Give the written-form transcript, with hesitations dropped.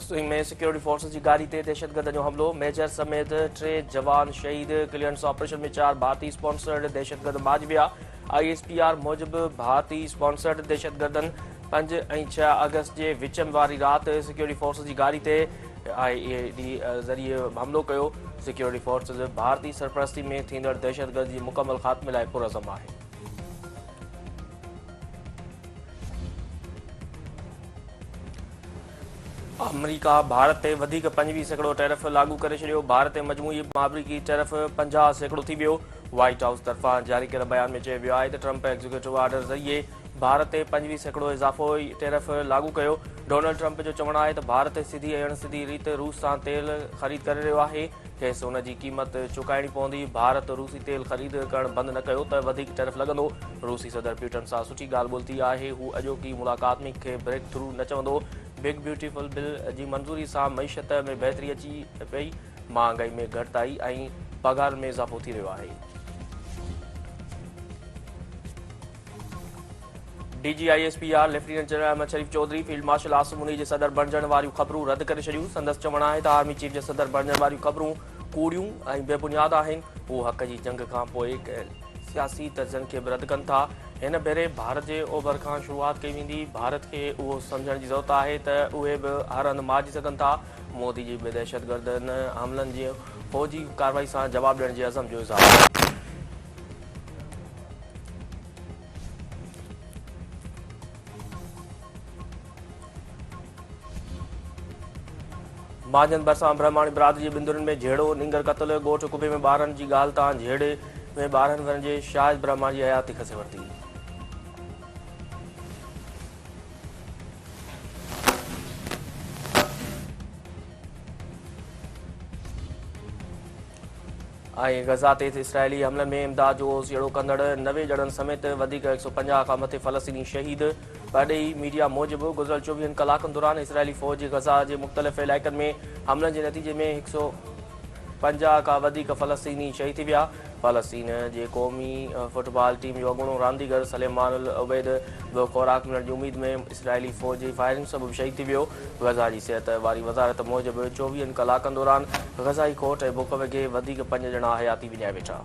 फलस्तीन में security forces की गाड़ी ते दहशतगर्द जो हमलो, मेजर समेत 3 जवान शहीद। क्लियरेंस ऑपरेशन में 4 भारतीय स्पॉन्सर्ड दहशतगर्द मारिजी विया। ISPR मूजिब भारतीय स्पॉन्सर्ड दहशतगर्दन 5 ऐं 6 अगस्त के विच वारी रात सिक्योरिटी फोर्सेस की गाड़ी ते IED ज़रिए हमलो कयो। सिक्योरिटी फोर्सेस भारतीय सरपरस्ती में थींदड़ दहशतगर्द की मुकम्मल ख़ात्मे लाइ पुरज़म आहे। अमेरिका भारत ते वधीक 25% टैरिफ लागू करे छॾियो। भारत ते मजमूई अमरीकी टैरिफ 50% थी वियो। व्हाइट हाउस तरफ़ां जारी कयल बयान में चयो वियो आहे त ट्रंप एग्जीक्यूटिव ऑर्डर ज़रिए भारत ते 25% इज़ाफ़ो टैरिफ लागू कयो। डोनाल्ड ट्रंप जो चवणु आहे त भारत सिधी ऐं अणसिधी रीत रूस सां तेल ख़रीद करे रहियो आहे। खेसि उन जी क़ीमत चुकाइणी पवंदी। भारत रूसी तेल ख़रीद करणु बंदि न कयो त वधीक टैरिफ लॻंदो। रूसी सदर पुतिन सां सुठी ॻाल्हि ॿोलिती आहे। हू अॼोकी मुलाक़ात में खे ब्रेक थ्रू न चवंदो। बिग ब्यूटीफुल बिल जी मंज़ूरी सां मईशत में बहितरी अची पई, महांगाई में घटिताई ऐं पघार में इज़ाफ़ो थी रहियो आहे। DG ISPR lieutenant general Ahmed Sharif Chaudhry field marshal Asim Munir जे सदर बणजण वारियूं ख़बरूं रद्द करे छॾियूं। संदसि चवणु आहे त आर्मी चीफ जे सदर बणजण वारियूं ख़बरूं कूड़ियूं ऐं बेबुनियाद आहिनि। हू हक़ जी जंग खां पोइ सियासी तर्जनि खे बि रद्द कनि था। हिन भेरे भारत जे ओभर खां शुरूआति कई वेंदी। भारत खे उहो सम्झण जी ज़रूरत आहे त उहे बि हर हंधि मारिजी सघनि था। मोदी जी बि दहशतगर्दनि हमलनि जी फ़ौजी कार्रवाई सां जवाबु ॾियण जे अज़म जो इज़हार आहे। मांझंदि भरिसां ब्रह्माणी बिरादरी जे बिंदुरनि में झेड़ो निंगर क़तल। ॻोठ कुबे में ॿारनि जी ॻाल्हि तां झेड़े में ॿारनि वरनि जे शाहिद ब्रह्मा जी हयाती खसे वरिती। ऐं गज़ा ते इसराइली हमलनि में इमदाद जो ओसियड़ो कंदड़ 90 ॼणनि समेत वधीक 150 खां मथे फ़लस्तीनी शहीद। परॾेही मीडिया मूजिबि गुज़िरियल 24 कलाकनि दौरान इसराइली फ़ौज गज़ा जे मुख़्तलिफ़ इलाइक़नि में हमलनि जे नतीजे में 150 खां वधीक फ़लस्तीनी शहीद थी विया। फ़लस्तीन जे क़ौमी फुटबॉल टीम जो अॻूणो रांदीगर सलेमान अल उबैद बि ख़ुराक मिलण जी उमेद में इसराइली फ़ौज जी फायरिंग सबबि शहीद थी वियो। गज़ा जी सिहत वारी वज़ारत मूजिबि 24 कलाकनि दौरान गज़ाई खोट ऐं बुख वगे वधीक 5 ॼणा हयाती विञाए वेठा।